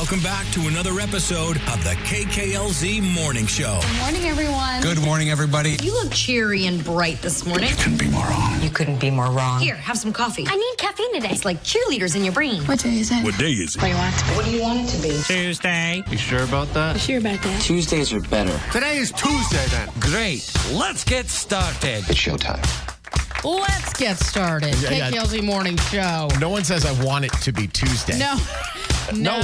Welcome back to another episode of the KKLZ Morning Show. Good morning, everyone. Good morning, everybody. You look cheery and bright this morning. Couldn't be more wrong. You couldn't be more wrong. Here, have some coffee. I need caffeine today. It's like cheerleaders in your brain. What day is it? What day is it? What do you want it to be? What do you want it to be? Tuesday. You sure about that? Sure about that. Tuesdays are better. Today is Tuesday, then. Great. Let's get started. It's showtime. Let's get started. Yeah. KKLZ Morning Show. No one says I want it to be Tuesday. No. No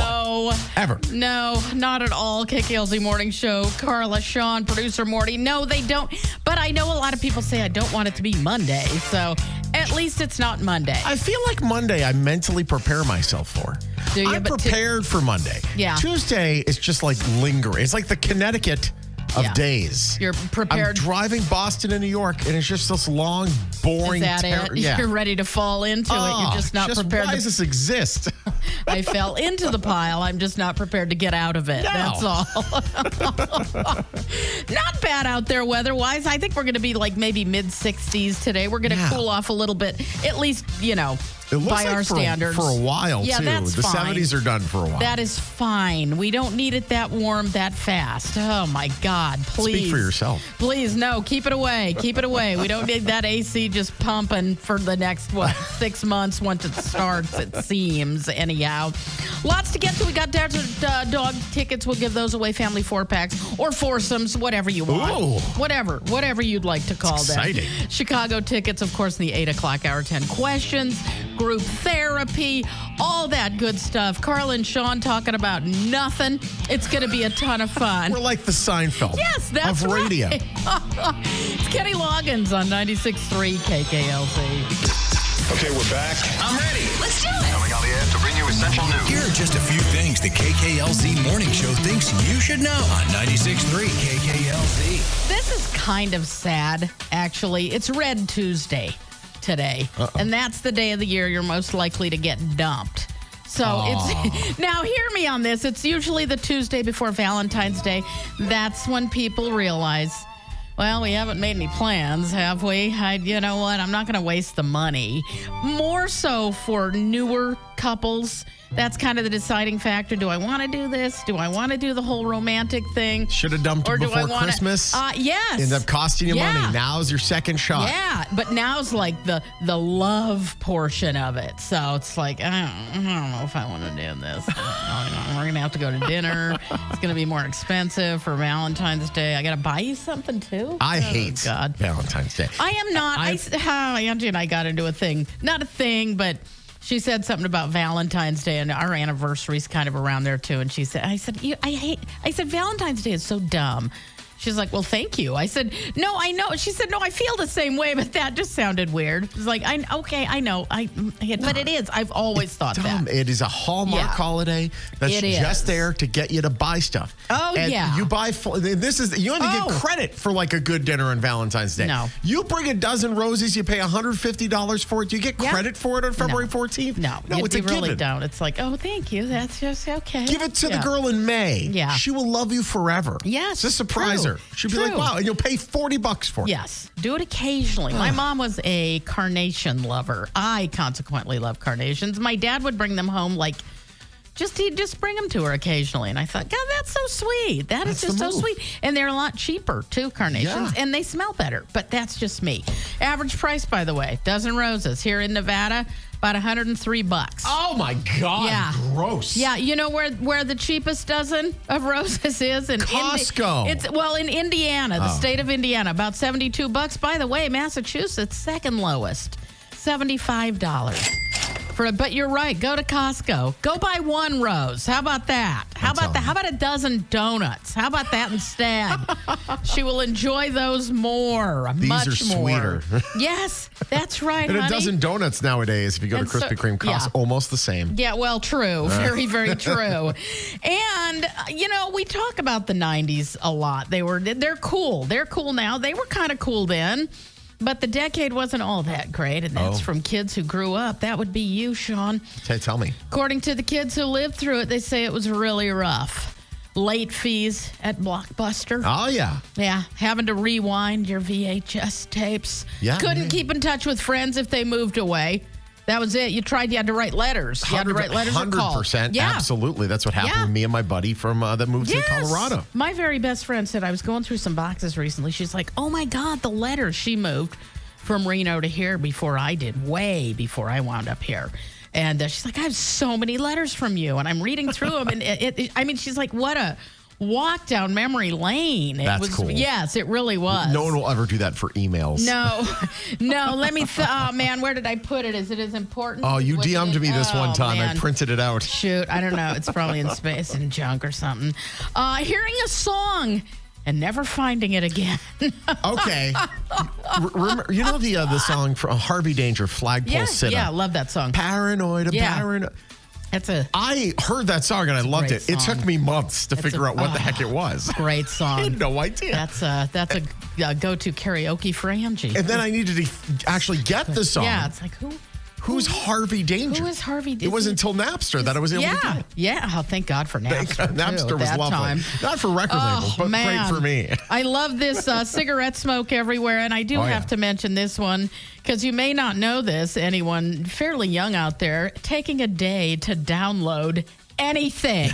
one. Ever. No, not at all. KKLZ Morning Show. Carla, Shawn, producer Morty. No, they don't. But I know a lot of people say I don't want it to be Monday. So at least it's not Monday. I feel like Monday I mentally prepare myself for. Do you? I'm But prepared for Monday. Yeah. Tuesday is just like lingering. It's like the Connecticut of days. You're I'm prepared. driving Boston and New York, and it's just this long, boring. Is that it? Yeah. You're ready to fall into it. You're just not prepared. Why does this exist? I fell into the pile. I'm just not prepared to get out of it. No. That's all. Not bad out there weather-wise. I think we're going to be like maybe mid-60s today. We're going to cool off a little bit, at least, It looks by like our for standards. For a while, Yeah, too. that's The fine. 70s are done for a while. That is fine. We don't need it that warm that fast. Oh, my God. Please. Speak for yourself. Please, no. Keep it away. Keep it away. We don't need that AC just pumping for the next, 6 months once it starts, it seems, anyhow. Lots to get to. We got Desert Dog tickets. We'll give those away, family 4-packs or foursomes, whatever you want. Ooh. Whatever you'd like to call them. exciting. Chicago tickets, of course, in the 8 o'clock hour, 10 questions, group therapy, all that good stuff. Carla and Shawn talking about nothing. It's going to be a ton of fun. We're like the Seinfeld Yes, that's of radio. right. It's Kenny Loggins on 96.3 KKLZ. Okay, we're back. I'm ready. Let's do it. Coming on the air to bring you essential news. Here are just a few things the KKLZ Morning Show thinks you should know on 96.3 KKLZ. This is kind of sad, actually. It's Red Tuesday today. And that's the day of the year you're most likely to get dumped. So it's now hear me on this. It's usually the Tuesday before Valentine's Day. That's when people realize, well, we haven't made any plans, have we? You know what? I'm not going to waste the money. More so for newer couples. That's kind of the deciding factor. Do I want to do this? Do I want to do the whole romantic thing? Should have dumped Or it do I before wanna- Christmas. Yes. End up costing you Yeah. money. Now's your second shot. Yeah, but now's like the love portion of it. So it's like, I don't know if I want to do this. We're going to have to go to dinner. It's going to be more expensive for Valentine's Day. I got to buy you something too? I hate God. Valentine's Day. I am not. Angie and I got into a thing. Not a thing, but she said something about Valentine's Day, and our anniversary's kind of around there too. And she said, I said, Valentine's Day is so dumb. She's like, well, thank you. I said, no, I know. She said, no, I feel the same way, but that just sounded weird. It's like, I know. But it is. I've always thought Dumb. that. It is a Hallmark holiday that's It is. just there to get you to buy stuff. Oh, and yeah. You buy. You only get credit for like a good dinner on Valentine's Day. No. You bring a dozen roses, you pay $150 for it. You get credit for it on February 14th. No, it's a you really given. don't. It's like, oh, thank you. That's just okay. Give it to the girl in May. Yeah. She will love you forever. Yes, Just surprise true. her. She'll be True. like, wow, and you'll pay $40 for it. Yes, do it occasionally. My mom was a carnation lover. I consequently love carnations. My dad would bring them home he'd just bring them to her occasionally. And I thought, God, that's so sweet. That's just so sweet. And they're a lot cheaper, too, carnations. Yeah. And they smell better. But that's just me. Average price, by the way, dozen roses here in Nevada, about $103. Oh, my God. Yeah. Gross. Yeah, you know where the cheapest dozen of roses is? In Costco. In Indiana, the state of Indiana, about $72. By the way, Massachusetts, second lowest, $75. But you're right. Go to Costco. Go buy one rose. How about that? How about a dozen donuts? How about that instead? She will enjoy those more. These much are more. sweeter. Yes, that's right, And honey. a dozen donuts nowadays, if you go to And so- Krispy Kreme, cost almost the same. Yeah, well, true. Very, very true. And, we talk about the 90s a lot. They're cool. They're cool now. They were kind of cool then. But the decade wasn't all that great, and that's from kids who grew up. That would be you, Shawn. Tell me. According to the kids who lived through it, they say it was really rough. Late fees at Blockbuster. Oh, yeah. Yeah, having to rewind your VHS tapes. Yeah, Couldn't yeah. keep in touch with friends if they moved away. That was it. You had to write letters. You had to write letters or call. 100%. Absolutely. That's what happened with me and my buddy from that moved to Colorado. My very best friend said, I was going through some boxes recently. She's like, oh my God, the letters. She moved from Reno to here before I did, way before I wound up here. And she's like, I have so many letters from you. And I'm reading through them. And she's like, what a walk down memory lane. That's cool. Yes, it really was. No one will ever do that for emails. No. Let me, oh man, where did I put it? Is it as important? Oh, you DM'd me this one time. Man. I printed it out. Shoot, I don't know. It's probably in space and junk or something. Hearing a song and never finding it again. Okay. Remember, you know the song from Harvey Danger, Flagpole Sitta? Yeah, I love that song. Paranoid. I heard that song and I loved it. It took me months to figure out what the heck it was. Great song. I had no idea. That's a go-to karaoke for Angie. And then I needed to actually get the song. Yeah, it's like, Who's Harvey Danger? Who is Harvey Danger? It wasn't until Napster that I was able to get it. Yeah. Oh, thank God for Napster. Napster was lovely. Time. Not for record labels, but great for me. I love this cigarette smoke everywhere. And I do have to mention this one because you may not know this, anyone fairly young out there, taking a day to download anything.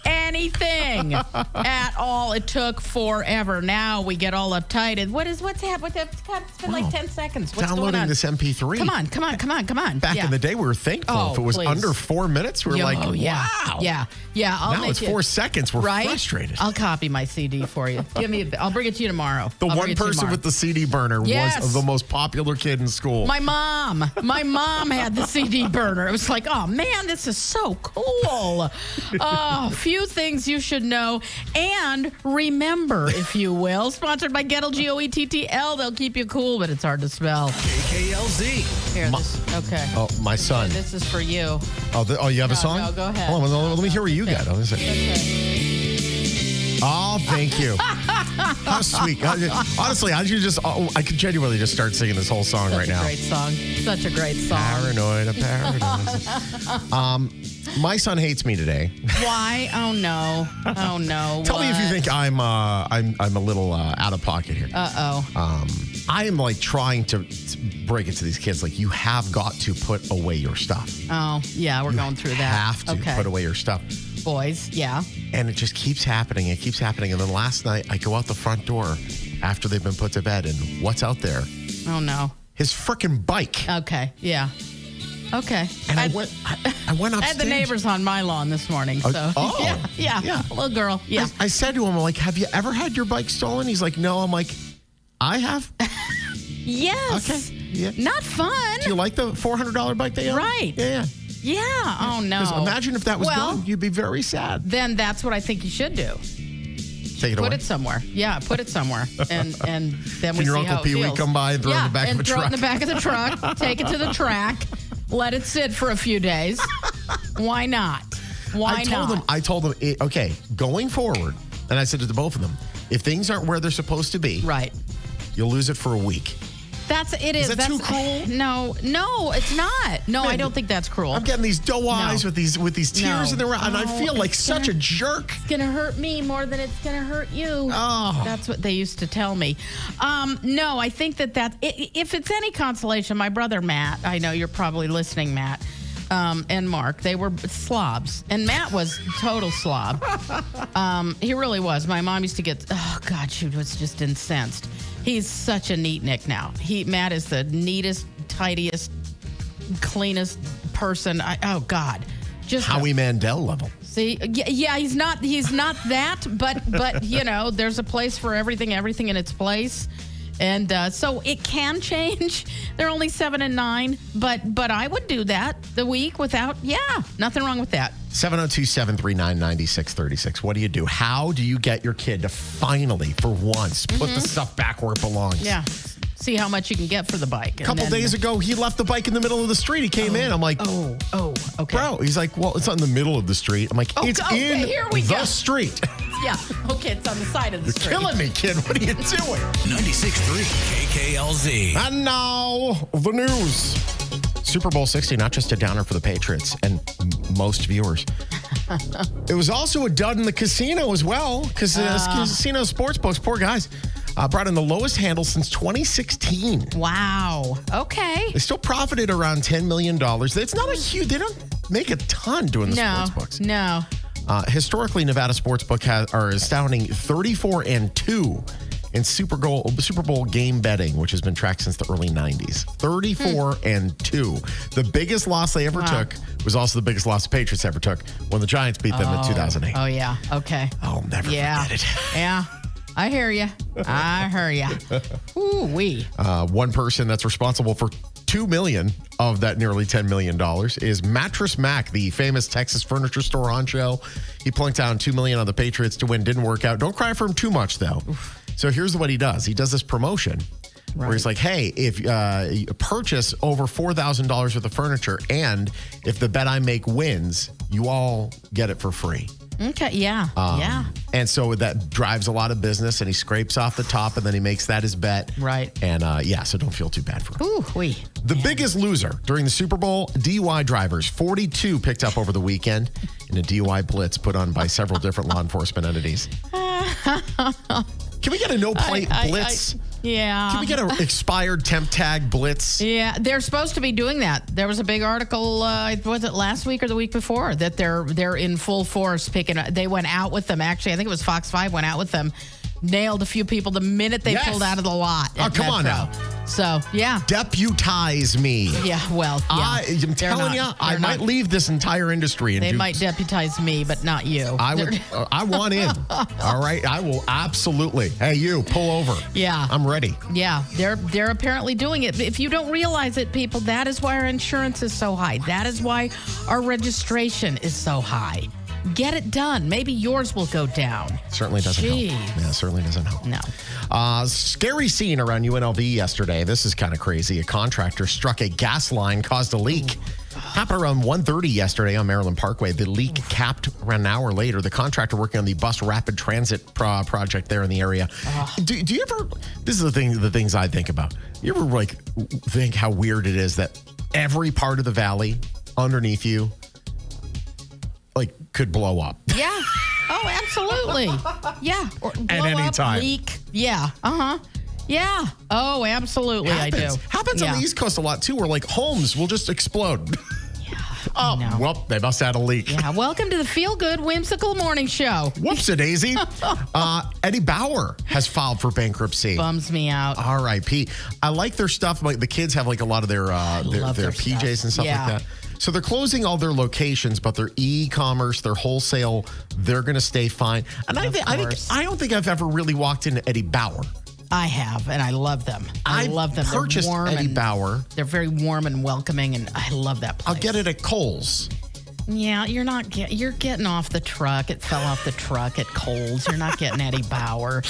Anything at all. It took forever. Now we get all uptight. And what's happening? It's been like 10 seconds. What's downloading going on? this MP3. Come on. Back in the day, we were thankful. If it was under 4 minutes, we were like, wow. Yeah. Now it's 4 seconds. We're frustrated. I'll copy my CD for you. I'll bring it to you tomorrow. The one person with the CD burner was the most popular kid in school. My mom had the CD burner. It was like, oh man, this is so cool. Few things you should know and remember, if you will. Sponsored by Gettle, Goettl. They'll keep you cool, but it's hard to spell. KKLZ. Here, okay. Oh, my son. This is for you. You have a song? No, go ahead. Hold on, let me hear what you got. Oh, thank you. How sweet. Honestly, I could genuinely just start singing this whole song right now. Such a great song. Paranoid of paradise. My son hates me today. Why? Oh no. Tell me if you think I'm a little out of pocket here. I am like trying to break it to these kids. Like, you have got to put away your stuff. Oh yeah, we're going through that. Have to put away your stuff. Boys, yeah. And it just keeps happening. And then last night, I go out the front door after they've been put to bed, and what's out there? Oh no. His freaking bike. Okay. Yeah. Okay. And I went upstairs. I had the neighbors on my lawn this morning. So yeah. Little girl. Yeah. I said to him, I'm like, have you ever had your bike stolen? He's like, no. I'm like, I have. Yes. Okay. Yeah. Not fun. Do you like the $400 bike they own? Right. Yeah. Yeah. Oh no. Because imagine if that was gone, you'd be very sad. Then that's what I think you should do. Take it away. Put it somewhere. Yeah, put it somewhere. And then we see how it feels. Can your Uncle Pee Wee come by and throw it in the back of a truck? Throw it in the back of the truck. Take it to the track. Let it sit for a few days. Why not? I told them, okay, going forward, and I said to both of them, if things aren't where they're supposed to be, right, you'll lose it for a week. Is that too cruel? No, it's not. No, I don't think that's cruel. I'm getting these doe eyes with these tears in their eyes, and I feel like such a jerk. It's gonna hurt me more than it's gonna hurt you. Oh, that's what they used to tell me. No, I think that if it's any consolation, my brother Matt, I know you're probably listening, Matt, and Mark, they were slobs, and Matt was total slob. He really was. My mom used to get, she was just incensed. He's such a neat Nick now. Matt is the neatest, tidiest, cleanest person. Just Howie Mandel level. See, yeah, he's not that, but there's a place for everything in its place. And so it can change. They're only 7 and 9, but I would do that the week without, nothing wrong with that. 702-739-9636. What do you do? How do you get your kid to finally, for once, put the stuff back where it belongs? Yeah. See how much you can get for the bike. A couple days ago, he left the bike in the middle of the street. He came in. I'm like, okay. Bro, he's like, well, it's not in the middle of the street. I'm like, it's in the street. Yeah. Okay, it's on the side of the street. You're killing me, kid. What are you doing? 96.3 KKLZ. And now, the news. Super Bowl 60, not just a downer for the Patriots and most viewers. It was also a dud in the casino as well, because casino sports books, poor guys. Brought in the lowest handle since 2016. Wow. Okay. They still profited around $10 million. It's not a huge, they don't make a ton doing the sports books. No. Historically, Nevada Sportsbook are astounding 34-2 in Super Bowl game betting, which has been tracked since the early 90s. 34-2. The biggest loss they ever took was also the biggest loss the Patriots ever took when the Giants beat them in 2008. Oh, yeah. Okay. I'll never forget it. Yeah. I hear you. Ooh-wee. One person that's responsible for $2 million of that nearly $10 million is Mattress Mac, the famous Texas furniture store honcho. He plunked down $2 million on the Patriots to win. Didn't work out. Don't cry for him too much, though. Oof. So here's what he does. He does this promotion where he's like, hey, if you purchase over $4,000 worth of furniture and if the bet I make wins, you all get it for free. Okay, yeah. And so that drives a lot of business, and he scrapes off the top, and then he makes that his bet. Right. And so don't feel too bad for him. Ooh-wee. The biggest loser during the Super Bowl, DUI drivers. 42 picked up over the weekend in a DUI blitz put on by several different law enforcement entities. Can we get a no-plate blitz? Yeah. Can we get an expired temp tag blitz? Yeah, they're supposed to be doing that. There was a big article, was it last week or the week before, that they're in full force picking up. They went out with them. Actually, I think it was Fox 5 went out with them. Nailed a few people the minute they pulled out of the lot. Oh, come on now. So, yeah. Deputize me. Yeah, well, yeah. I'm telling you, I might leave this entire industry. They might deputize me, but not you. I want in. All right? I will absolutely. Hey, you, pull over. Yeah. I'm ready. Yeah, they're apparently doing it. If you don't realize it, people, that is why our insurance is so high. That is why our registration is so high. Get it done. Maybe yours will go down. Certainly doesn't help. Yeah, certainly doesn't help. No. Scary scene around UNLV yesterday. This is kind of crazy. A contractor struck a gas line, caused a leak. Happened around 1:30 yesterday on Maryland Parkway. The leak capped around an hour later. The contractor working on the bus rapid transit project there in the area. Do you ever, this is the things I think about. You ever think how weird it is that every part of the valley underneath you could blow up? Yeah. Oh, absolutely. Yeah. Or blow at any time. Leak. Yeah. Yeah. Oh, absolutely. I do. Happens on the East Coast a lot too, where homes will just explode. Yeah. Well, they must have had a leak. Yeah. Welcome to the Feel Good Whimsical Morning Show. Whoops-a-daisy. Eddie Bauer has filed for bankruptcy. Bums me out. R.I.P. I like their stuff. The kids have a lot of their PJs stuff. And stuff like that. So they're closing all their locations, but their e-commerce, their wholesale, they're going to stay fine. And I don't think I've ever really walked into Eddie Bauer. I have, and I love them. I love them. Purchased Eddie Bauer. They're very warm and welcoming, and I love that place. I'll get it at Kohl's. Yeah, you're getting off the truck. It fell off the truck at Kohl's. You're not getting Eddie Bauer.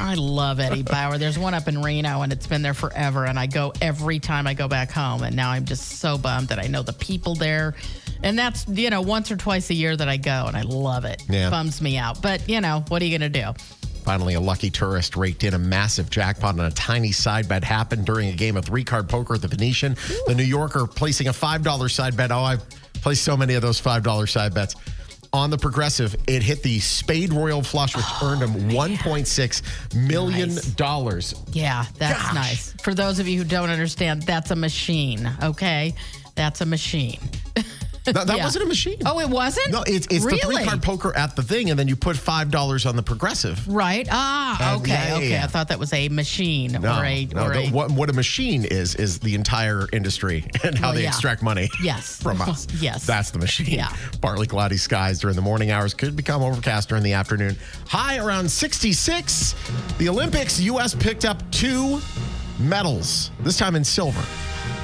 I love Eddie Bauer. There's one up in Reno, and it's been there forever, and I go every time I go back home, and now I'm just so bummed that I know the people there. And that's, once or twice a year that I go, and I love it. Yeah. Bums me out. But, what are you going to do? Finally, a lucky tourist raked in a massive jackpot on a tiny side bet. Happened during a game of three-card poker at the Venetian. Ooh. The New Yorker placing a $5 side bet. Oh, I've placed so many of those $5 side bets. On the Progressive, it hit the Spade Royal Flush, which earned him $1.6 million. Nice. Yeah, that's nice. For those of you who don't understand, that's a machine, okay? That's a machine. That wasn't a machine. Oh, it wasn't? No, it's really? the three-card poker at the thing, and then you put $5 on the Progressive. Right. Okay. Yeah. I thought that was a machine what a machine is the entire industry and how they extract money from us. Yes. That's the machine. Yeah. Partly cloudy skies during the morning hours. Could become overcast during the afternoon. High around 66. The Olympics, U.S. picked up 2 medals, this time in silver.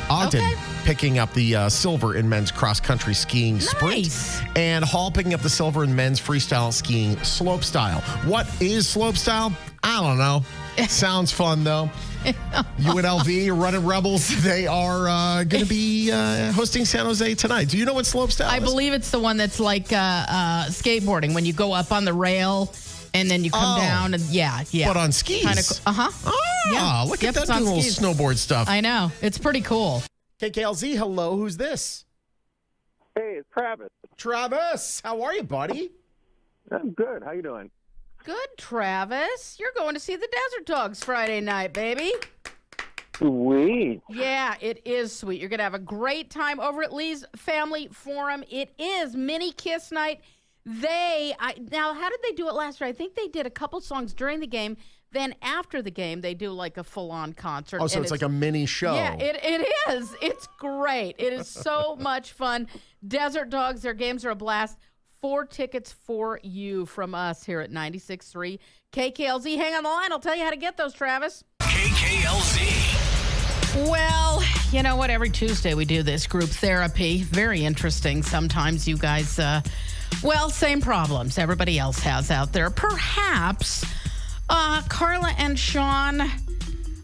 Ogden picking up the silver in men's cross-country skiing sprint. And Hall picking up the silver in men's freestyle skiing slopestyle. What is slopestyle? I don't know. Sounds fun, though. UNLV, Running Rebels, they are going to be hosting San Jose tonight. Do you know what slopestyle is? I believe it's the one that's like skateboarding, when you go up on the rail and then you come down. And yeah. But on skis. Look at that doing little snowboard stuff. I know. It's pretty cool. KKLZ, hello. Who's this? Hey, it's Travis. Travis, how are you, buddy? I'm good. How you doing? Good, Travis. You're going to see the Desert Dogs Friday night, baby. Sweet. Yeah, it is sweet. You're going to have a great time over at Lee's Family Forum. It is mini kiss night. Now, how did they do it last year? I think they did a couple songs during the game. Then after the game, they do like a full-on concert. Oh, so it's like a mini show. Yeah, it is. It's great. It is so much fun. Desert Dogs, their games are a blast. 4 tickets for you from us here at 96.3 KKLZ. Hang on the line. I'll tell you how to get those, Travis. KKLZ. Well, you know what? Every Tuesday we do this group therapy. Very interesting. Sometimes you guys, same problems everybody else has out there. Perhaps Carla and Shawn,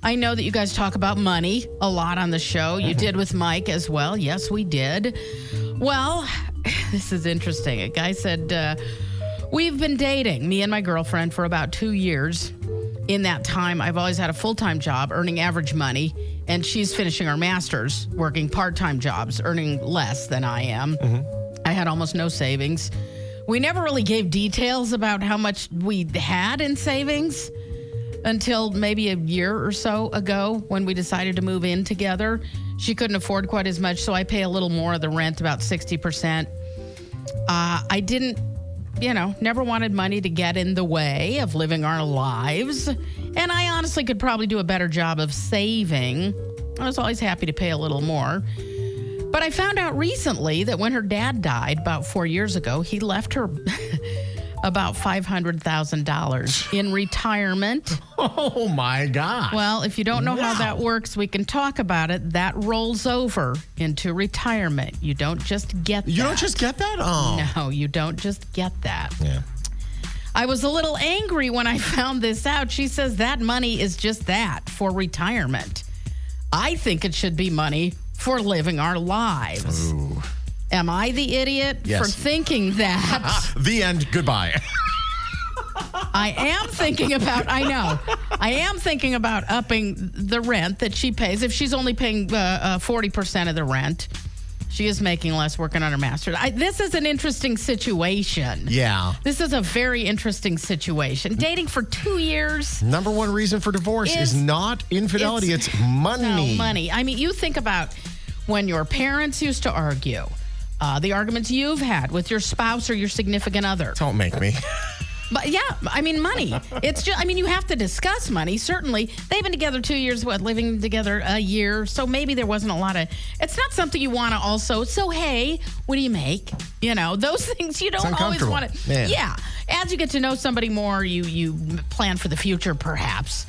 I know that you guys talk about money a lot on the show. You did with Mike as well. Yes, we did. Well, this is interesting. A guy said, we've been dating, me and my girlfriend, for about 2 years. In that time, I've always had a full-time job, earning average money, and she's finishing her master's, working part-time jobs, earning less than I am. I had almost no savings. We never really gave details about how much we had in savings until maybe a year or so ago when we decided to move in together. She couldn't afford quite as much, so I pay a little more of the rent, about 60%. I didn't, never wanted money to get in the way of living our lives. And I honestly could probably do a better job of saving. I was always happy to pay a little more. But I found out recently that when her dad died about 4 years ago, he left her about $500,000 in retirement. Oh, my gosh. Well, if you don't know how that works, we can talk about it. That rolls over into retirement. You don't just get that. You don't just get that? Oh. No, you don't just get that. Yeah. I was a little angry when I found this out. She says that money is just that, for retirement. I think it should be money for living our lives. Ooh. Am I the idiot for thinking that? The end. Goodbye. I am thinking about upping the rent that she pays. If she's only paying 40% of the rent, she is making less working on her master's. This is an interesting situation. Yeah. This is a very interesting situation. Dating for 2 years. Number one reason for divorce is not infidelity. It's money. No, money. I mean, you think about when your parents used to argue, the arguments you've had with your spouse or your significant other. Don't make me. But yeah, I mean, money. It's just, you have to discuss money. Certainly, they've been together 2 years, living together a year. So maybe there wasn't a lot of, it's not something you want to also, so hey, what do you make? Those things you don't always want to. Yeah. As you get to know somebody more, you plan for the future, perhaps.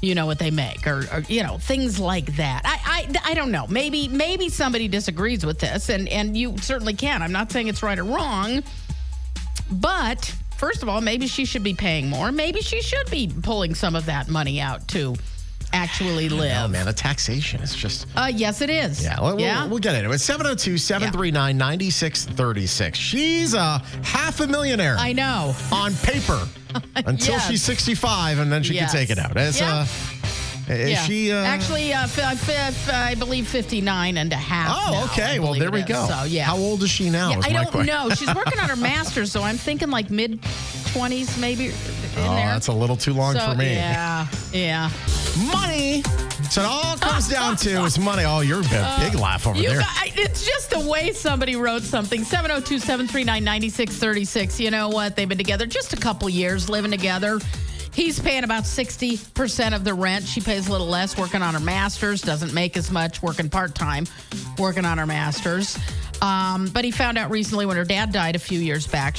You know what they make or things like that. I don't know. Maybe somebody disagrees with this and you certainly can. I'm not saying it's right or wrong, but first of all, maybe she should be paying more. Maybe she should be pulling some of that money out to actually live. Oh, man, the taxation is just... yes, it is. Yeah, we'll get into it. 702-739-9636. She's a half a millionaire. I know. On paper. Until she's 65, and then she can take it out. Is she... Actually, I believe 59 and a half. Oh, now, okay. Well, there we go. So, yeah. How old is she now? I don't know. She's working on her master's, so I'm thinking like mid-20s maybe in there. That's a little too long for me. Yeah. Money. So it all comes down to is money. Oh, you're a big laugh over there. It's just the way somebody wrote something. 702-739-9636. You know what? They've been together just a couple years, living together. He's paying about 60% of the rent. She pays a little less, working on her master's. Doesn't make as much, working part-time, working on her master's. But he found out recently when her dad died a few years back,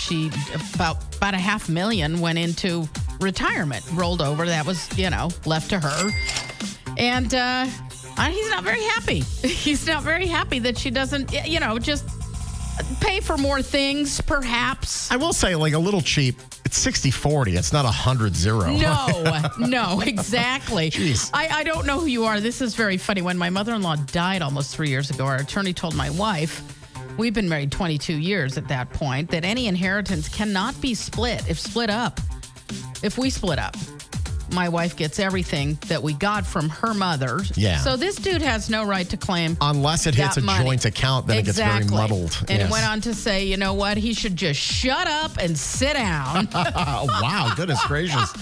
about $500,000 went into retirement, rolled over. That was, left to her. And he's not very happy. He's not very happy that she doesn't, just pay for more things, perhaps. I will say, like, a little cheap. It's 60-40. It's not 100-0. No, exactly. Jeez. I don't know who you are. This is very funny. When my mother-in-law died almost 3 years ago, our attorney told my wife, we've been married 22 years at that point, that any inheritance cannot be split if we split up. my wife gets everything that we got from her mother. Yeah. So this dude has no right to claim Unless it hits that a money. joint account, then it gets very muddled. And Yes. it went on to say, you know what? He should just shut up and sit down. Oh, wow. Goodness gracious.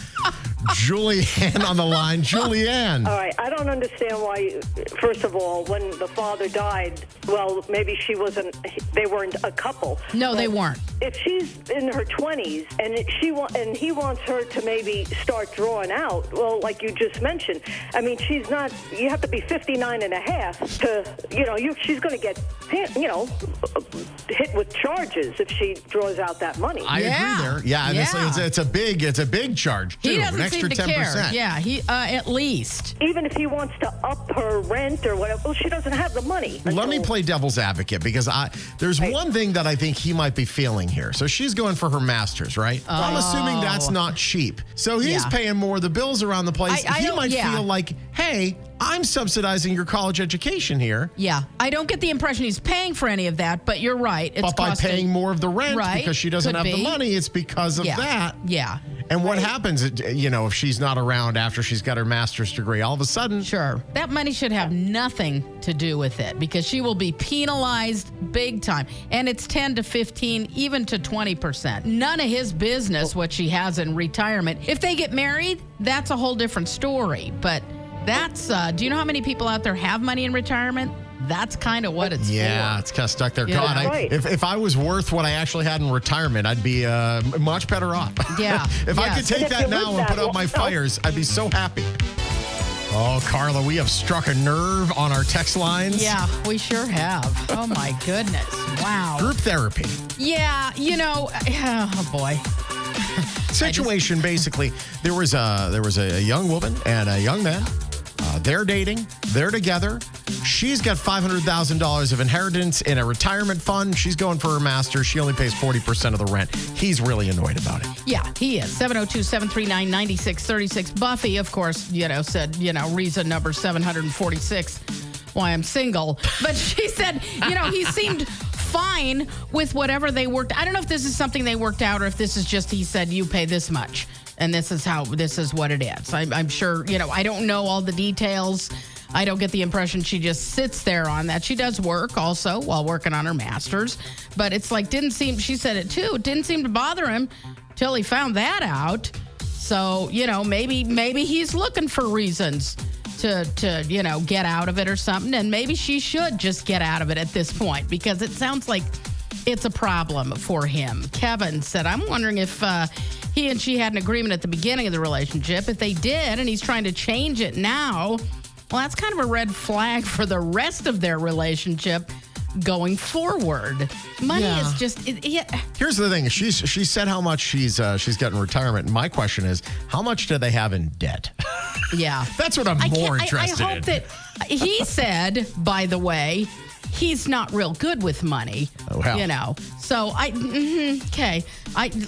Julianne on the line. Julianne. All right, I don't understand why, first of all, when the father died, well, maybe they weren't a couple. No, they weren't. If she's in her 20s and he wants her to maybe start drawing out, well, like you just mentioned, I mean, she's not, you have to be 59 and a half to, she's going to get, hit with charges if she draws out that money. I agree there. Yeah, and it's a big charge too. He doesn't an extra seem to 10%. care. Yeah, he at least. Even if he wants to up her rent or whatever, well, she doesn't have the money. Let me play devil's advocate because there's one thing that I think he might be feeling here. So she's going for her master's, right? Oh. I'm assuming that's not cheap. So he's paying more of the bills around the place. He might feel like, hey, I'm subsidizing your college education here. Yeah, I don't get the impression he's paying for any of that, but you're right. It's But by paying more of the rent because she doesn't have the money, it's because of that. Yeah. And what happens, if she's not around after she's got her master's degree, all of a sudden. Sure. That money should have nothing to do with it because she will be penalized big time. And it's 10 to 15, even to 20%. None of his business what she has in retirement. If they get married, that's a whole different story. But that's, do you know how many people out there have money in retirement? That's kind of what it's for. Yeah, it's kind of stuck there. Yeah. God, Right. if I was worth what I actually had in retirement, I'd be much better off. Yeah. If I could Yes. take If that you now live and put that out my long- fires, I'd be so happy. Oh, Carla, we have struck a nerve on our text lines. Yeah, we sure have. Oh, my goodness. Wow. Group therapy. Yeah, oh, boy. Situation, basically, there was a young woman and a young man. They're dating. They're together. She's got $500,000 of inheritance in a retirement fund. She's going for her master's. She only pays 40% of the rent. He's really annoyed about it. Yeah, he is. 702-739-9636. Buffy, of course, said, reason number 746 why I'm single. But she said, he seemed fine with whatever they worked. I don't know if this is something they worked out or if this is just he said, you pay this much. And this is what it is. I'm sure, I don't know all the details. I don't get the impression she just sits there on that. She does work also while working on her master's. But it's like, she said it too, it didn't seem to bother him till he found that out. So, maybe he's looking for reasons to get out of it or something. And maybe she should just get out of it at this point because it sounds like it's a problem for him. Kevin said, I'm wondering if he and she had an agreement at the beginning of the relationship. If they did and he's trying to change it now, well, that's kind of a red flag for the rest of their relationship going forward. Money is just... Here's the thing. She said how much she's getting retirement. And my question is, how much do they have in debt? Yeah. That's what I'm more interested I hope in. that... He said, by the way, he's not real good with money. Oh, hell. So okay.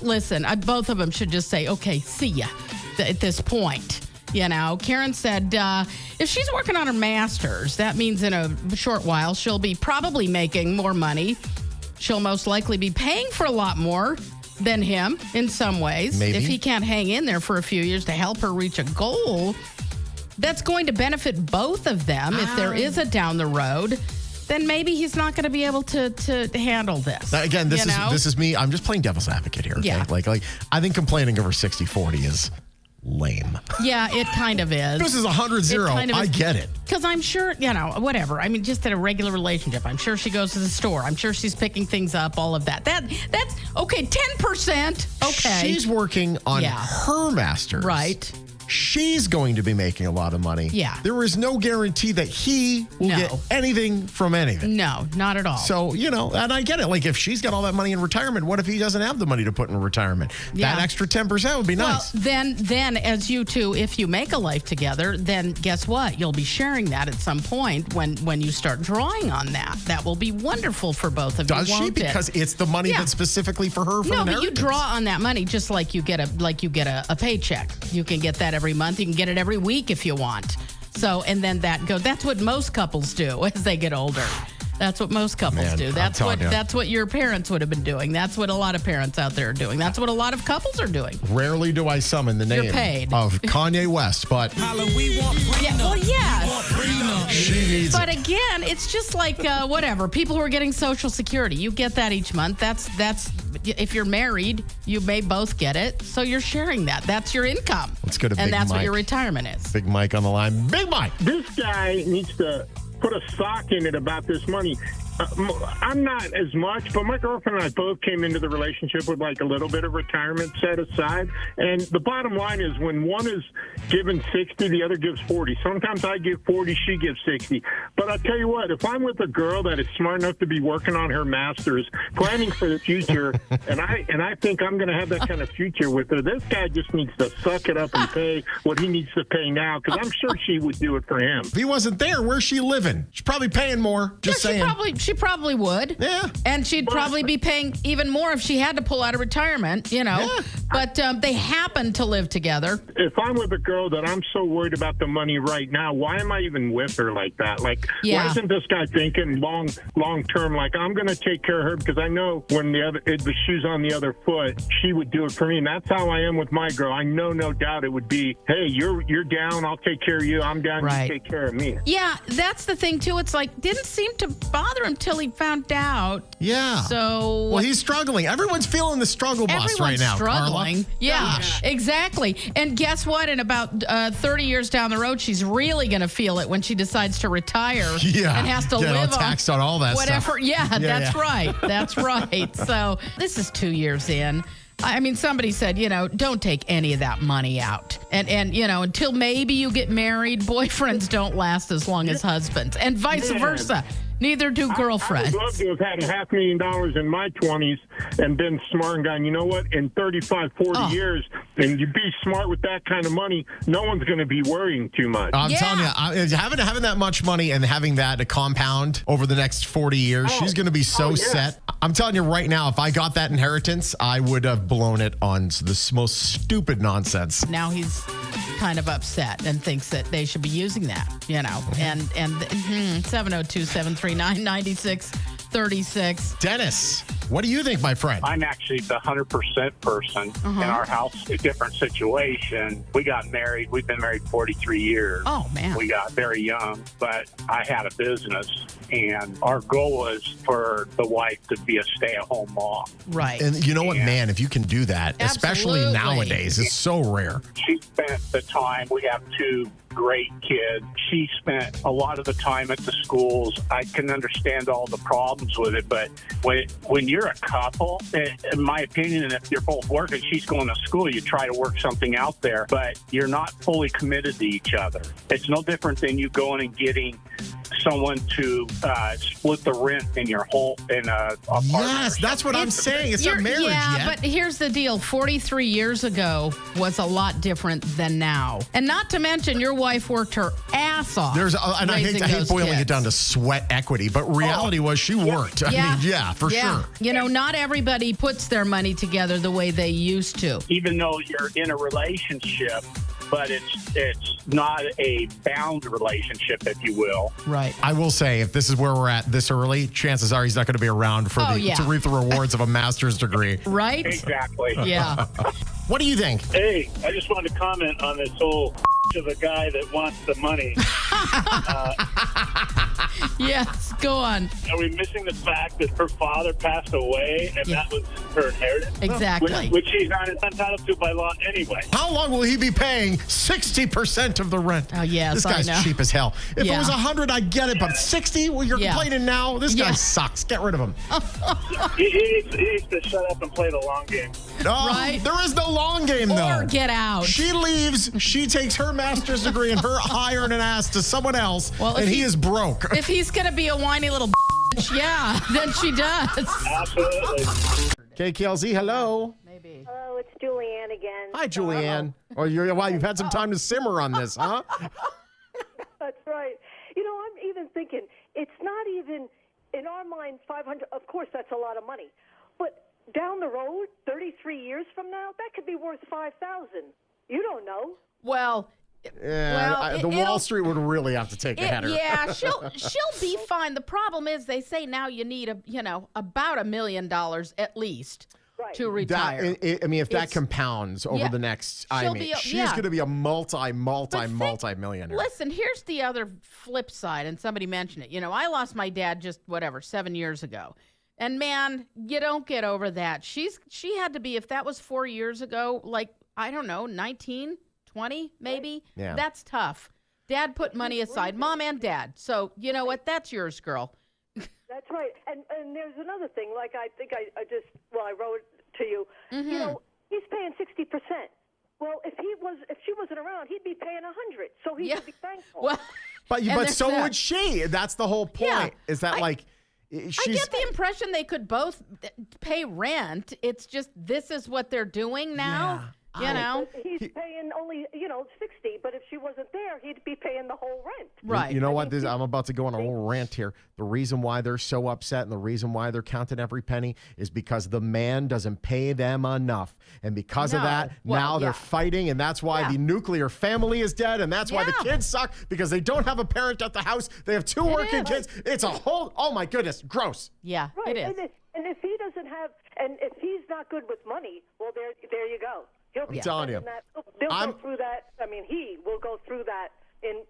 Listen, both of them should just say, okay, see ya at this point. Karen said, if she's working on her master's, that means in a short while, she'll be probably making more money. She'll most likely be paying for a lot more than him in some ways. Maybe. If he can't hang in there for a few years to help her reach a goal, that's going to benefit both of them. If there is a down the road, then maybe he's not going to be able to handle this. Now, again, this is me. I'm just playing devil's advocate here. Okay? Yeah. Like I think complaining over 60-40 is lame. Yeah, it kind of is. This is 100-0. I get it. Because I'm sure, whatever. I mean, just in a regular relationship, I'm sure she goes to the store. I'm sure she's picking things up, all of that. That's, okay, 10%. Okay. She's working on her master's. Right. She's going to be making a lot of money. Yeah. There is no guarantee that he will get anything from anything. No, not at all. So, and I get it. Like, if she's got all that money in retirement, what if he doesn't have the money to put in retirement? Yeah. That extra 10% would be nice. Well, then as you two, if you make a life together, then guess what? You'll be sharing that at some point when you start drawing on that. That will be wonderful for both of you, Does she? won't it? Because it's the money that's specifically for her. No, but you draw on that money just like you get a paycheck. You can get that every month. You can get it every week if you want. So, and then that goes. That's what most couples do as they get older. That's what most couples Man, do. I'm That's telling you. that's what your parents would have been doing. That's what a lot of parents out there are doing. That's what a lot of couples are doing. Rarely do I summon the name paid. of Kanye West, but Yeah, well, yes. she needs But it. again, it's just like whatever. People who are getting Social Security, you get that each month. That's if you're married, you may both get it. So you're sharing that. That's your income. Let's go to And Big that's what Mike. your retirement is. Big Mike on the line. Big Mike. This guy needs to put a sock in it about this money. I'm not as much, but my girlfriend and I both came into the relationship with like a little bit of retirement set aside. And the bottom line is when one is given 60, the other gives 40. Sometimes I give 40, she gives 60. But I'll tell you what, if I'm with a girl that is smart enough to be working on her master's, planning for the future, and I think I'm going to have that kind of future with her, this guy just needs to suck it up and pay what he needs to pay now, because I'm sure she would do it for him. If he wasn't there, where's she living? She's probably paying more. Just Yeah, saying. She probably would. Yeah. And she'd probably be paying even more if she had to pull out of retirement, Yeah. But they happen to live together. If I'm with a girl that I'm so worried about the money right now, why am I even with her like that? Like, Yeah. why isn't this guy thinking long term? Like, I'm going to take care of her because I know when the shoe's on the other foot, she would do it for me. And that's how I am with my girl. I know, no doubt, it would be, hey, you're down, I'll take care of you. I'm down, Right. you take care of me. Yeah, that's the thing, too. It's like, didn't seem to bother him till he found out. Yeah. So. Well, he's struggling. Everyone's feeling the struggle bus Everyone's right now, struggling. Carla. Yeah, exactly. And guess what? In about 30 years down the road, she's really going to feel it when she decides to retire Yeah. and has to Get all live taxed on all that whatever. stuff. Yeah, that's yeah. right. That's right. So this is 2 years in. I mean, somebody said, don't take any of that money out. And until maybe you get married, boyfriends don't last as long as husbands, and vice versa. Neither do girlfriends. I would love to have had $500,000 in my 20s and been smart and gone, you know what, in 35, 40 years, and you be smart with that kind of money, no one's going to be worrying too much. I'm telling you, having that much money and having that to compound over the next 40 years, she's going to be so set. I'm telling you right now, if I got that inheritance, I would have blown it on the most stupid nonsense. Now he's kind of upset and thinks that they should be using that, and 702-739-9636. Dennis, what do you think, my friend? I'm actually the 100% person in our house. A different situation. We got married. We've been married 43 years. Oh, man. We got very young, but I had a business, and our goal was for the wife to be a stay-at-home mom. Right. And you know what, man, if you can do that, especially Absolutely. nowadays, it's so rare. She spent the time. We have two great kids. She spent a lot of the time at the schools. I can understand all the problems with it, but when you're a couple, in my opinion, and if you're both working, she's going to school, you try to work something out there, but you're not fully committed to each other. It's no different than you going and getting someone to split the rent in your whole in a apartment. Yes, that's what I'm saying. It's not marriage yet. But here's the deal. 43 years ago was a lot different than now. And not to mention, your wife worked her ass off. And I hate boiling it down to sweat equity, but reality was she worked. I mean, for sure. Not everybody puts their money together the way they used to. Even though you're in a relationship, but it's not a bound relationship, if you will. Right. I will say, if this is where we're at this early, chances are he's not going to be around to reap the rewards of a master's degree. Right? Exactly. Yeah. What do you think? Hey, I just wanted to comment on this whole of a guy that wants the money. Yes, go on. Are we missing the fact that her father passed away and that was her inheritance? Exactly. Which she's not entitled to by law anyway. How long will he be paying 60% of the rent? Oh, yes, This guy's I know. cheap as hell. If it was 100, I get it, but 60? Well, you're complaining now? This guy sucks. Get rid of him. He needs to shut up and play the long game. No, Right. there is no long game, though. Or get out. She leaves. She takes her master's degree and her hiring an ass to someone else, and he is broke. If he's going to be a whiny little bitch, then she does. Absolutely. KKLZ, hello. Maybe. Oh, it's Julianne again. Hi, Julianne. Oh, you've had some time to simmer on this, huh? That's right. I'm even thinking, it's not even, in our mind, 500, of course, that's a lot of money. But down the road, 33 years from now, that could be worth 5,000. You don't know. Well, the Wall Street would really have to take a header. Yeah, she'll be fine. The problem is they say now you need about $1 million at least to retire. If that compounds over the next, she's going to be a multi-millionaire. Listen, here's the other flip side, and somebody mentioned it. I lost my dad just 7 years ago. And man, you don't get over that. She had to be, if that was 4 years ago, I don't know, 19, 20 maybe. Yeah. That's tough. Dad put money aside, mom and dad. So you know what? That's yours, girl. That's right. And there's another thing. I think I wrote it to you. Mm-hmm. He's paying 60%. Well, if she wasn't around, he'd be paying 100. So he should be thankful. Well, but so would she. That's the whole point. Yeah. Is that I get the impression they could both pay rent. It's just this is what they're doing now. But he's paying only 60. But if she wasn't there, he'd be paying the whole rent. Right. You know what? I'm about to go on a little rant here. The reason why they're so upset and the reason why they're counting every penny is because the man doesn't pay them enough. And because of that, now they're fighting. And that's why the nuclear family is dead. And that's why the kids suck because they don't have a parent at the house. They have two working kids. It's a whole, oh my goodness, gross. Yeah, right. It is. And if he doesn't have, and if he's not good with money, well, there you go. He'll be telling you. They'll go through that. He will go through that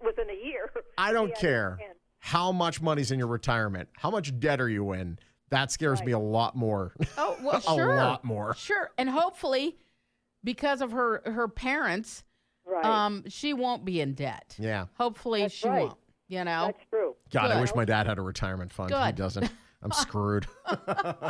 within a year. I don't care how much money's in your retirement. How much debt are you in? That scares me a lot more. Oh, well, sure. A lot more. Sure. And hopefully, because of her parents, she won't be in debt. Yeah. Hopefully she won't. That's true. God, I wish my dad had a retirement fund. He doesn't. I'm screwed.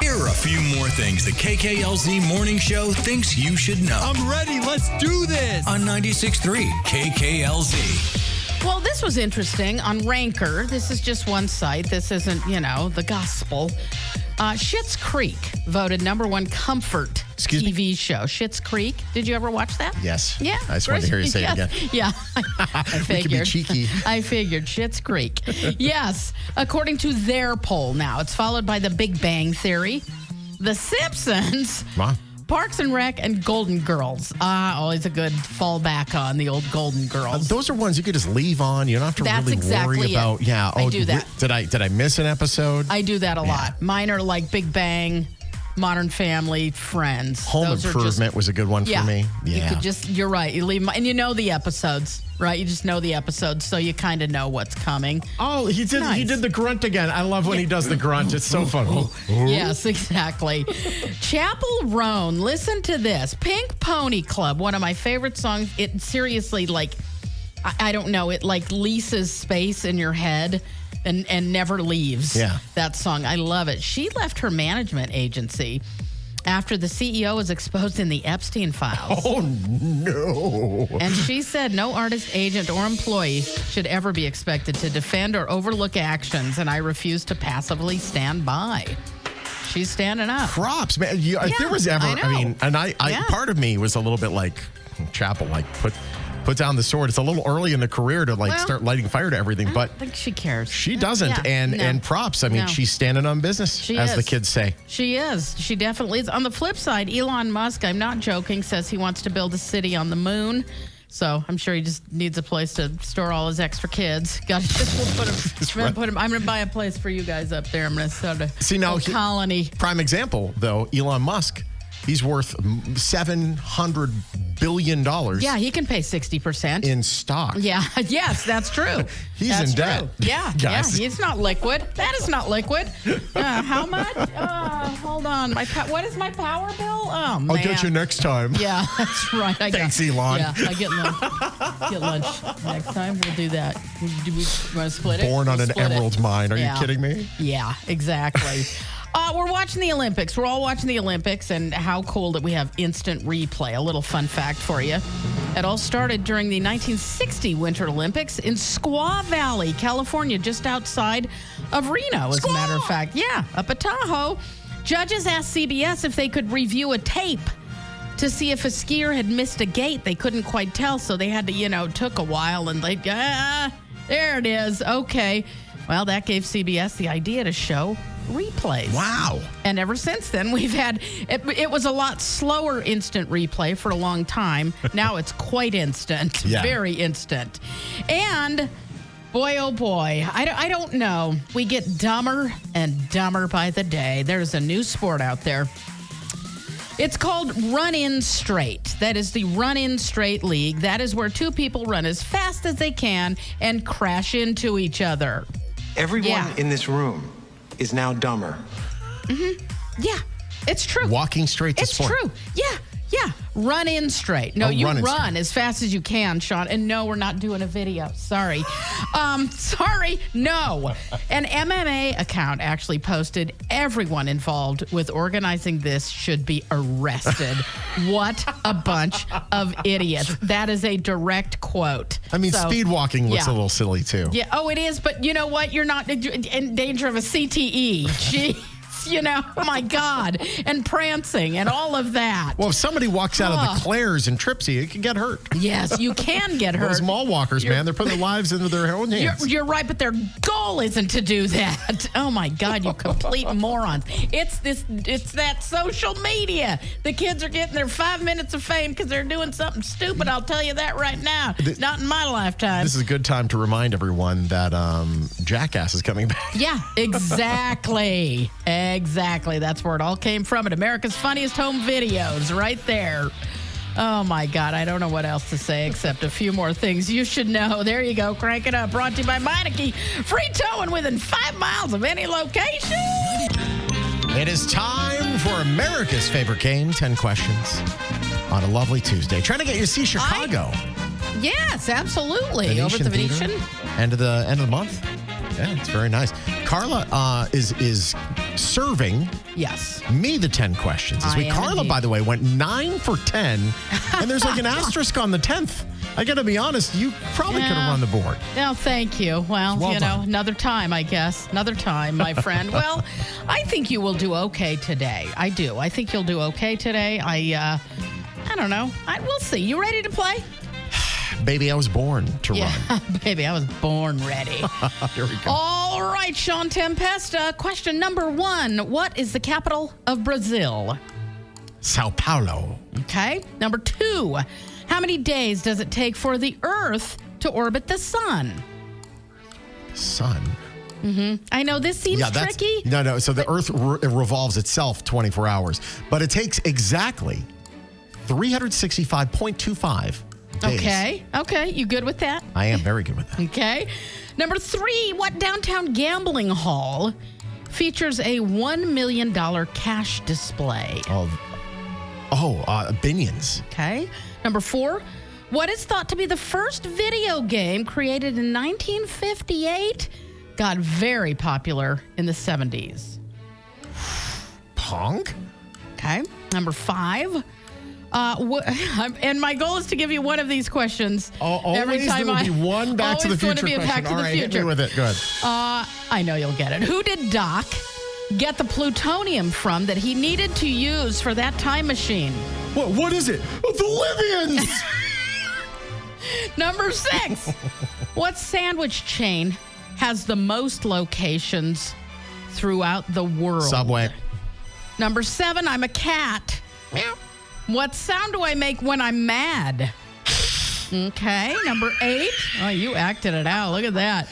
Here are a few more things the KKLZ Morning Show thinks you should know. I'm ready. Let's do this. On 96.3 KKLZ. Well, this was interesting on Ranker. This is just one site. This isn't, the gospel. Schitt's Creek voted #1 comfort TV show. Schitt's Creek. Did you ever watch that? Yes. Yeah. I just wanted to hear you say it again. Yeah. I figured. We could be cheeky. I figured. Schitt's Creek. Yes. According to their poll now, it's followed by The Big Bang Theory, The Simpsons, Parks and Rec, and Golden Girls. Always a good fallback on the old Golden Girls. Those are ones you could just leave on. You don't have to worry about. Yeah. I do that. Did I miss an episode? I do that a lot. Mine are like Big Bang, Modern Family, Friends. Home Improvement was a good one for me. Yeah. You're right. You leave them, and you know the episodes, right? You just know the episodes, so you kind of know what's coming. Oh, he did the grunt again. I love when he does the grunt. It's so fun. Yes, exactly. Chapel Roan, listen to this. Pink Pony Club, one of my favorite songs. It seriously, I don't know, it leases space in your head and never leaves. Yeah. That song. I love it. She left her management agency after the CEO was exposed in the Epstein files. Oh, no. And she said no artist, agent, or employee should ever be expected to defend or overlook actions, and I refuse to passively stand by. She's standing up. Props, man. If there was ever, part of me was a little bit like, Chapel, put down the sword. It's a little early in the career to start lighting fire to everything, but I don't think she cares. She doesn't. Yeah, and props. I mean, she's standing on business, as the kids say. She is. She definitely is. On the flip side, Elon Musk, I'm not joking, says he wants to build a city on the moon. So I'm sure he just needs a place to store all his extra kids. We'll put him. I'm going to buy a place for you guys up there. I'm going to start a colony. Prime example, though, Elon Musk. He's worth $700 billion. Yeah, he can pay 60%. In stock. Yeah, yes, that's true. He's in debt. Yeah, guys. He's not liquid. That is not liquid. How much? Hold on. What is my power bill? Oh, man. I'll get you next time. Yeah, that's right. Thanks, Elon. Yeah, I get lunch next time. We'll do that. Do we want to split it? Born on an emerald mine. Are you kidding me? Yeah, exactly. We're watching the Olympics. We're all watching the Olympics, and how cool that we have instant replay. A little fun fact for you. It all started during the 1960 Winter Olympics in Squaw Valley, California, just outside of Reno, as a matter of fact. Yeah, up at Tahoe. Judges asked CBS if they could review a tape to see if a skier had missed a gate. They couldn't quite tell, so they had to, took a while, and there it is. Okay. Well, that gave CBS the idea to show replays. Wow. And ever since then, we've had, it was a lot slower instant replay for a long time. Now it's quite instant, very instant. And boy, oh boy, I don't know. We get dumber and dumber by the day. There's a new sport out there. It's called Run-In Straight. That is the Run-In Straight League. That is where two people run as fast as they can and crash into each other. Everyone in this room is now dumber. Yeah, it's true. Walking straight to sport. It's true. Yeah. Run in straight. No, you run as fast as you can, Shawn. And no, we're not doing a video. Sorry. Sorry. No. An MMA account actually posted, everyone involved with organizing this should be arrested. What a bunch of idiots. That is a direct quote. I mean, speed walking looks a little silly, too. Yeah. Oh, it is. But you know what? You're not in danger of a CTE. Gee. You know, my God, and prancing and all of that. Well, if somebody walks out of the Claire's and trips you, it can get hurt. Yes, you can get hurt. Those mall walkers, man, they're putting their lives into their own hands. You're right, but their goal isn't to do that. Oh my God, you complete morons! It's that social media. The kids are getting their 5 minutes of fame because they're doing something stupid. I'll tell you that right now. Not in my lifetime. This is a good time to remind everyone that Jackass is coming back. Yeah, exactly. Exactly. That's where it all came from at America's Funniest Home Videos, right there. Oh, my God. I don't know what else to say except a few more things you should know. There you go. Crank it up. Brought to you by Meineke. Free towing within 5 miles of any location. It is time for America's favorite game, 10 questions on a lovely Tuesday. Trying to get you to see Chicago. Yes, absolutely. Over at the Venetian. End of the month. Yeah, it's very nice. Carla is serving me the 10 questions this week. Carla, indeed. by the way, went 9 for 10, and there's like an asterisk on the 10th. I got to be honest, you probably could have run the board. No, thank you. Well, done. another time, I guess. Another time, my friend. Well, I think you will do okay today. I do. I think you'll do okay today. I don't know. We'll see. You ready to play? Baby, I was born to run. Baby, I was born ready. Here we go. All right, Shawn Tempesta. Question number 1. What is the capital of Brazil? Sao Paulo. Okay. Number 2. How many days does it take for the Earth to orbit the sun? Sun? I know this seems tricky. No. So the Earth revolves itself 24 hours, but it takes exactly 365.25 days. Okay. You good with that? I am very good with that. Okay. Number 3, what downtown gambling hall features a $1 million cash display? Binions. Okay. Number 4, what is thought to be the first video game created in 1958? Got very popular in the 70s. Pong? Okay. Number 5. And my goal is to give you one of these questions every time. There will be one Back to the Future question. Back to the Future. Hit me with it. Good. I know you'll get it. Who did Doc get the plutonium from that he needed to use for that time machine? What is it? The Libyans! Number 6. What sandwich chain has the most locations throughout the world? Subway. Number 7, I'm a cat. Meow. What sound do I make when I'm mad? Okay. Number 8. Oh, you acted it out. Look at that.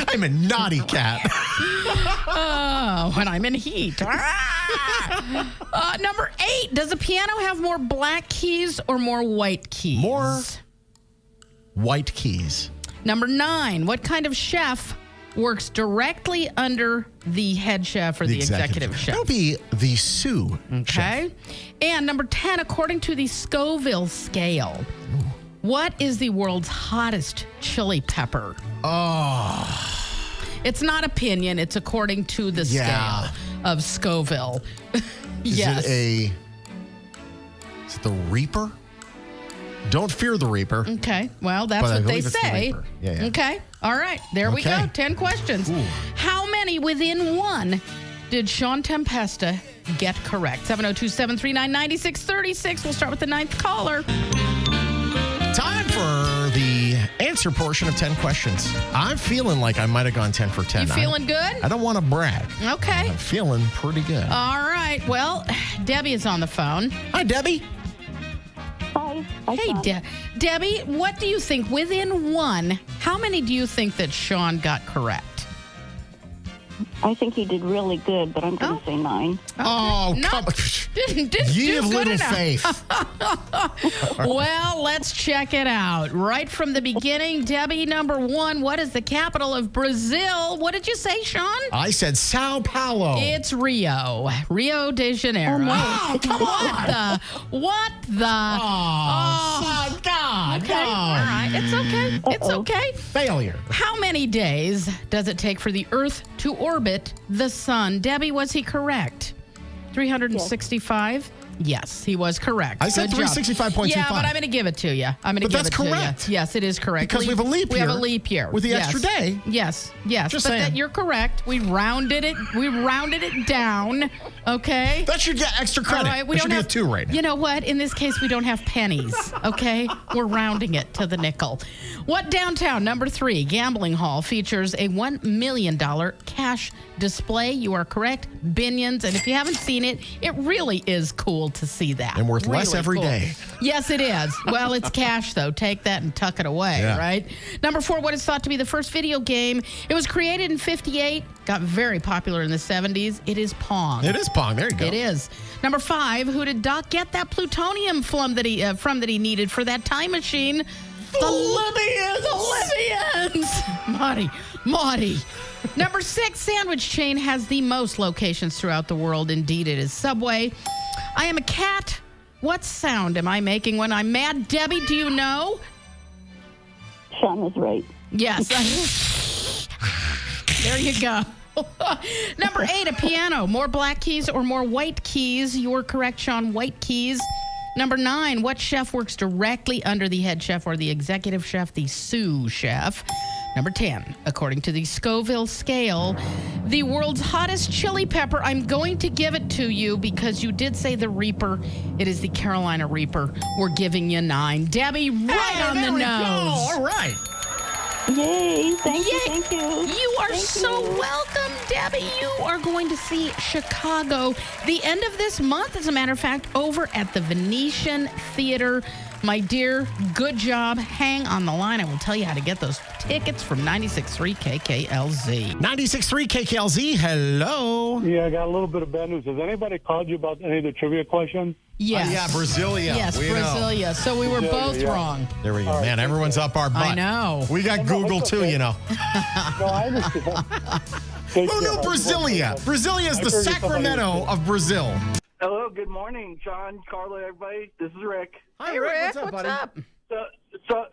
I'm a naughty cat. Oh, when I'm in heat. Number 8. Does a piano have more black keys or more white keys? More white keys. Number 9. What kind of chef works directly under the head chef or the executive chef? That would be the sous chef. And number 10, according to the Scoville scale, what is the world's hottest chili pepper? It's not opinion. It's according to the scale of Scoville. Is it the Reaper? Don't fear the Reaper. Okay. Well, that's what they say. Yeah. Okay. All right. There we go. 10 questions. Ooh. How many within one did Shawn Tempesta get correct? 702-739-9636. We'll start with the 9th caller. Time for the answer portion of 10 questions. I'm feeling like I might have gone 10 for 10. You feeling good? I don't want to brag. Okay. I'm feeling pretty good. All right. Well, Debbie is on the phone. Hi, Debbie. Hi. Hey, Debbie, what do you think? Within one, how many do you think that Shawn got correct? I think he did really good, but I'm going to say 9. Oh, come on. Didn't You have do good little enough. faith. Well, let's check it out. Right from the beginning, Debbie, number 1, what is the capital of Brazil? What did you say, Shawn? I said Sao Paulo. It's Rio de Janeiro. Oh, come on. What the? Oh, God. Okay. No. All right. It's okay. It's okay. Failure. How many days does it take for the Earth to orbit the sun? Debbie, was he correct? 365? Yes, he was correct. I said Good job. 365.25. Yeah, but I'm going to give it to you. But that's correct. Yes, it is correct. Because we have a leap We year. have a leap year. With the extra day. Yes. Just but saying. you're correct. We rounded it down. Okay? That should get extra credit. All right, we It don't should have be a 2 right now. You know what? In this case, we don't have pennies. Okay, we're rounding it to the nickel. What downtown number 3 gambling hall features a $1 million cash display? You are correct, Binions. And if you haven't seen it, it really is cool to see that. And worth less every day. Yes, it is. Well, it's cash though. Take that and tuck it away. Yeah. Right. Number 4. What is thought to be the first video game? It was created in '58. Got very popular in the '70s. It is Pong. It is Pong. There you go. It is. Number 5, who did Doc get that plutonium from that he needed for that time machine? The Libyans. Marty. Number 6, sandwich chain has the most locations throughout the world. Indeed, it is Subway. I am a cat. What sound am I making when I'm mad? Debbie, do you know? Shawn was right. Yes. There you go. Number 8, a piano. More black keys or more white keys? You're correct, Shawn. White keys. Number 9, what chef works directly under the head chef or the executive chef? The sous chef. Number 10, according to the Scoville scale, the world's hottest chili pepper. I'm going to give it to you because you did say the Reaper. It is the Carolina Reaper. We're giving you 9. Debbie, right on the nose. Go. All right. Yay. Thank you. You are welcome, Debbie. You are going to see Chicago the end of this month, as a matter of fact, over at the Venetian Theater. My dear, good job. Hang on the line. I will tell you how to get those tickets from 96.3 KKLZ. 96.3 KKLZ. Hello. Yeah, I got a little bit of bad news. Has anybody called you about any of the trivia questions? Yes. Yeah, Brasilia. Yes, We know. Brasilia. So we were both wrong. There we go. Man, everyone's up our butt. I know. We got Google too, you know. No, I understand. Who knew Brasilia? Brasilia is the Sacramento of Brazil. Hello, good morning, John, Carla, everybody. This is Rick. Hi, Hey, Rick. What's up, buddy?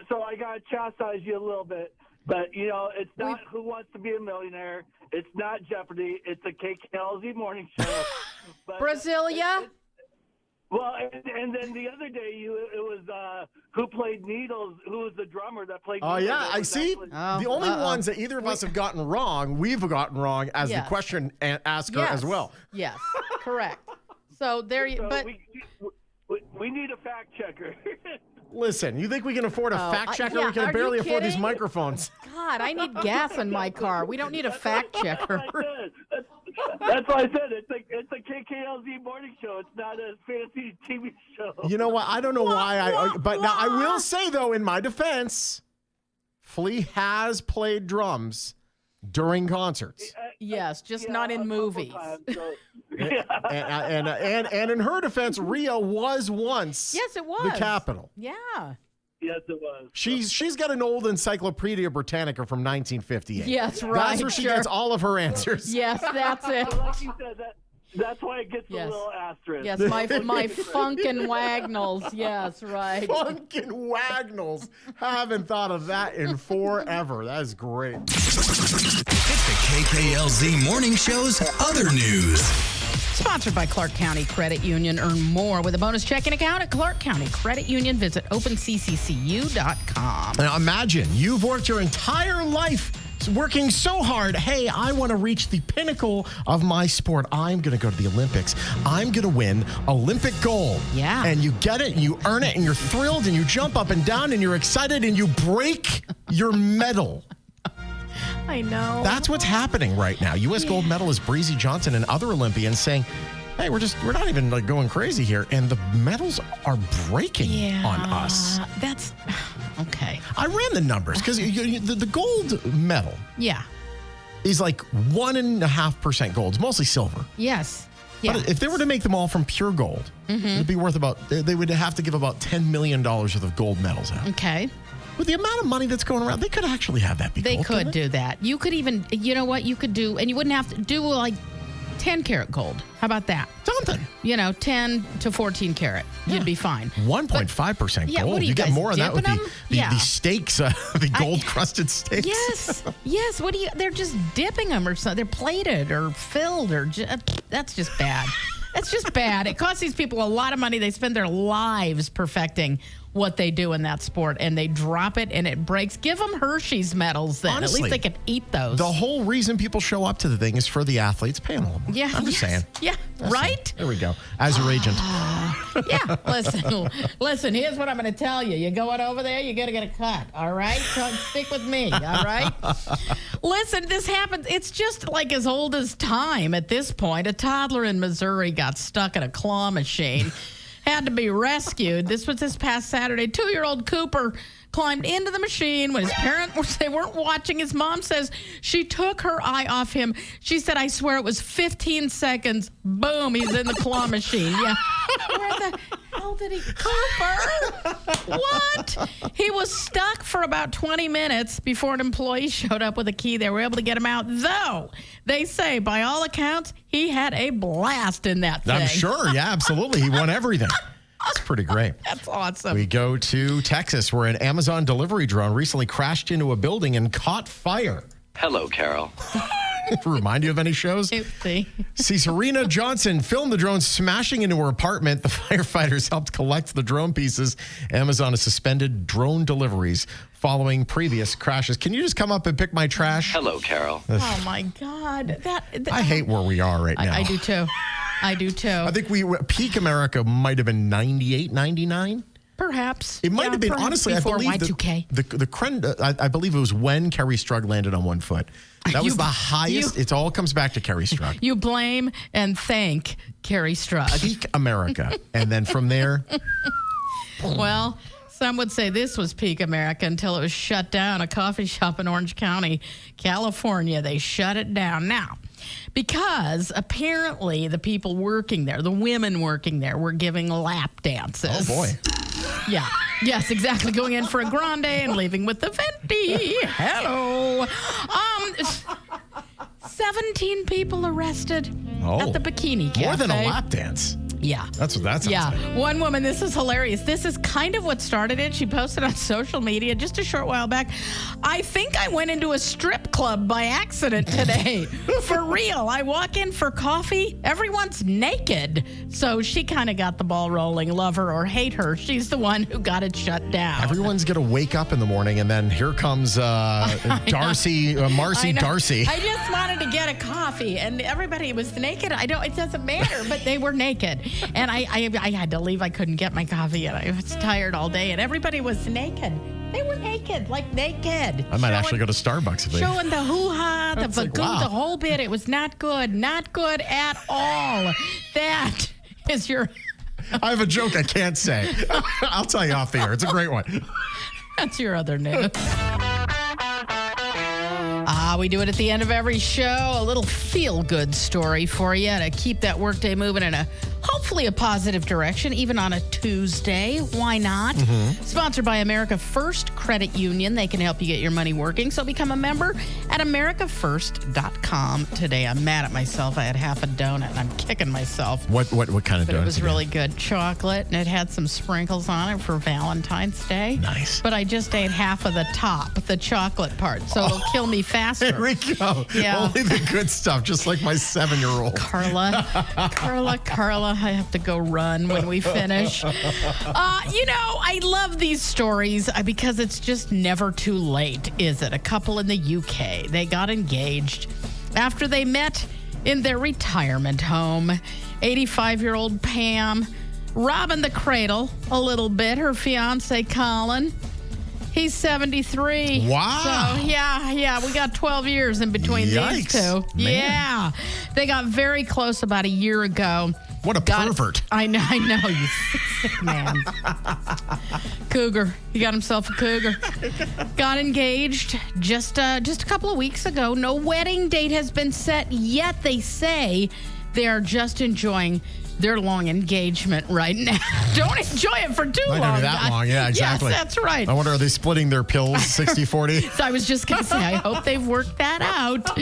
So I got to chastise you a little bit, but you know, it's not Who Wants to Be a Millionaire. It's not Jeopardy. It's a KKLZ morning show. But Brasilia? Well, and then the other day, it was who played Needles? Who was the drummer that played? Oh, Needles? yeah. I see. The only ones that either of us have gotten wrong, we've gotten wrong as the question asker as well. Yes, correct. So there you. So But we need a fact checker. Listen, you think we can afford a fact checker? yeah, We can are barely you afford these kidding? microphones. God, I need gas in my car. We don't need a fact checker. That's why I said it's a KKLZ morning show. It's not a fancy TV show. You know what? I don't know why but now I will say though, in my defense, Flea has played drums during concerts. Yes, just not in movies. And in her defense, Rio was once Yes, it was the capital. Yeah. Yes, it was. She's got an old Encyclopedia Britannica from 1958. Yes, right. That's where she gets all of her answers. Yes, that's it. Like you said, that's why it gets a little asterisk. Yes, my Funkin' Wagnalls. Yes, right. Funkin' Wagnalls. Haven't thought of that in forever. That is great. It's the KKLZ Morning Show's Other News. Sponsored by Clark County Credit Union. Earn more with a bonus checking account at Clark County Credit Union. Visit opencccu.com. Now imagine you've worked your entire life working so hard. Hey, I want to reach the pinnacle of my sport. I'm going to go to the Olympics. I'm going to win Olympic gold. Yeah. And you get it, and you earn it, and you're thrilled, and you jump up and down, and you're excited, and you break your medal. I know. That's what's happening right now. U.S. gold medalist Breezy Johnson and other Olympians saying, hey, we're not even like going crazy here. And the medals are breaking on us. That's okay. I ran the numbers because the gold medal is like 1.5% gold. It's mostly silver. Yes. Yeah. But if they were to make them all from pure gold, it'd be worth they would have to give about $10 million worth of gold medals out. Okay. With the amount of money that's going around, they could actually have that be They gold, could do that. You could even, you know what you could do, and you wouldn't have to do like 10 karat gold. How about that? Something. 10 to 14 karat. You'd be fine. 1.5% Yeah, gold. what are you get guys, more on that with dipping the steaks, the gold-crusted steaks. Yes. What do you? They're just dipping them or something. They're plated or filled or that's just bad. That's just bad. It costs these people a lot of money. They spend their lives perfecting what they do in that sport, and they drop it and it breaks. Give them Hershey's medals then. Honestly, at least they can eat those. The whole reason people show up to the thing is for the athletes paying a little more. Yeah, I'm just saying. Yeah, right? There we go. As your agent. Yeah, listen, here's what I'm going to tell you. You're going over there, you're going to get a cut, all right? So stick with me, all right? Listen, this happens. It's just like as old as time at this point. A toddler in Missouri got stuck in a claw machine, had to be rescued. This was this past Saturday. 2-year-old Cooper climbed into the machine when his parents, they weren't watching. His mom says she took her eye off him. She said, I swear it was 15 seconds. Boom, he's in the claw machine. Yeah. Where the hell did he? Cooper? What? He was stuck for about 20 minutes before an employee showed up with a key. They were able to get him out, though they say, by all accounts, he had a blast in that thing. I'm sure. Yeah, absolutely. He won everything. That's pretty great. That's awesome. We go to Texas, where an Amazon delivery drone recently crashed into a building and caught fire. Hello, Carol. Remind you of any shows? See, Serena Johnson filmed the drone smashing into her apartment. The firefighters helped collect the drone pieces. Amazon has suspended drone deliveries following previous crashes. Can you just come up and pick my trash? Hello, Carol. Oh, my God. I hate where we are right now. I do, too. I do, too. I think peak America might have been 98, 99. Perhaps. It might have been, honestly, I believe Y2K. I believe it was when Kerry Strug landed on one foot. That was the highest. It all comes back to Kerry Strug. You blame and thank Kerry Strug. Peak America. And then from there. Well, some would say this was peak America until it was shut down. A coffee shop in Orange County, California, they shut it down. Now, because apparently the people working there, the women working there, were giving lap dances. Oh, boy. Yeah. Yes, exactly. Going in for a grande and leaving with the venti. Hello. 17 people arrested at the Bikini Cafe. More than a lap dance. Yeah. That's what that sounds like. One woman, this is hilarious. This is kind of what started it. She posted on social media just a short while back. I think I went into a strip club by accident today. For real. I walk in for coffee. Everyone's naked. So she kind of got the ball rolling. Love her or hate her. She's the one who got it shut down. Everyone's going to wake up in the morning, and then here comes Marcy Darcy. I just wanted to get a coffee, and everybody was naked. It doesn't matter, but they were naked. And I had to leave. I couldn't get my coffee, and I was tired all day, and everybody was naked. They were naked, like naked. I might actually go to Starbucks if they... Showing the hoo-ha, the That's bagoo, the whole bit. It was not good. Not good at all. That is your... I have a joke I can't say. I'll tell you off the air. It's a great one. That's your other news. We do it at the end of every show. A little feel-good story for you to keep that workday moving in hopefully a positive direction, even on a Tuesday. Why not? Sponsored by America First Credit Union. They can help you get your money working. So become a member at americafirst.com today. I'm mad at myself. I had half a donut, and I'm kicking myself. What kind of donut? It was really good. Chocolate, and it had some sprinkles on it for Valentine's Day. Nice. But I just ate half of the top, the chocolate part, so it'll kill me faster. There we go. Yeah. Only the good stuff, just like my 7-year-old. Carla, I have to go run when we finish. I love these stories because it's just never too late, is it? A couple in the UK, they got engaged after they met in their retirement home. 85-year-old Pam robbing the cradle a little bit. Her fiance, Colin, he's 73. Wow. So, yeah, we got 12 years in between these two. Man. Yeah. They got very close about a year ago. What a pervert. I know, you sick man. Cougar. He got himself a cougar. Got engaged just a couple of weeks ago. No wedding date has been set yet. They say they are just enjoying their long engagement right now. Don't enjoy it for too long. Might not be that long. Yeah, exactly. Yes, that's right. I wonder, are they splitting their pills 60-40? So I was just going to say, I hope they've worked that out.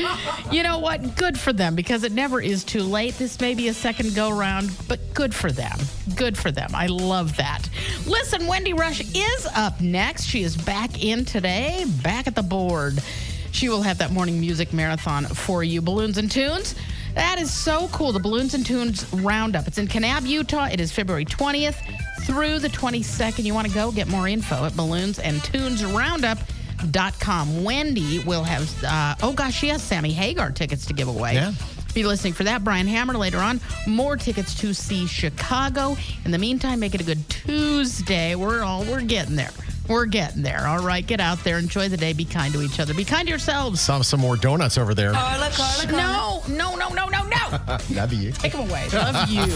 You know what? Good for them, because it never is too late. This may be a second go-round, but good for them. Good for them. I love that. Listen, Wendy Rush is up next. She is back in today, back at the board. She will have that morning music marathon for you. Balloons and Tunes. That is so cool. The Balloons and Tunes Roundup. It's in Kanab, Utah. It is February 20th through the 22nd. You want to go? Get more info at balloonsandtunesroundup.com. Wendy will have, she has Sammy Hagar tickets to give away. Yeah. Be listening for that. Brian Hammer later on. More tickets to see Chicago. In the meantime, make it a good Tuesday. We're getting there. We're getting there. All right, get out there. Enjoy the day. Be kind to each other. Be kind to yourselves. Some more donuts over there. Carla. No. Love you. Take them away. Love you.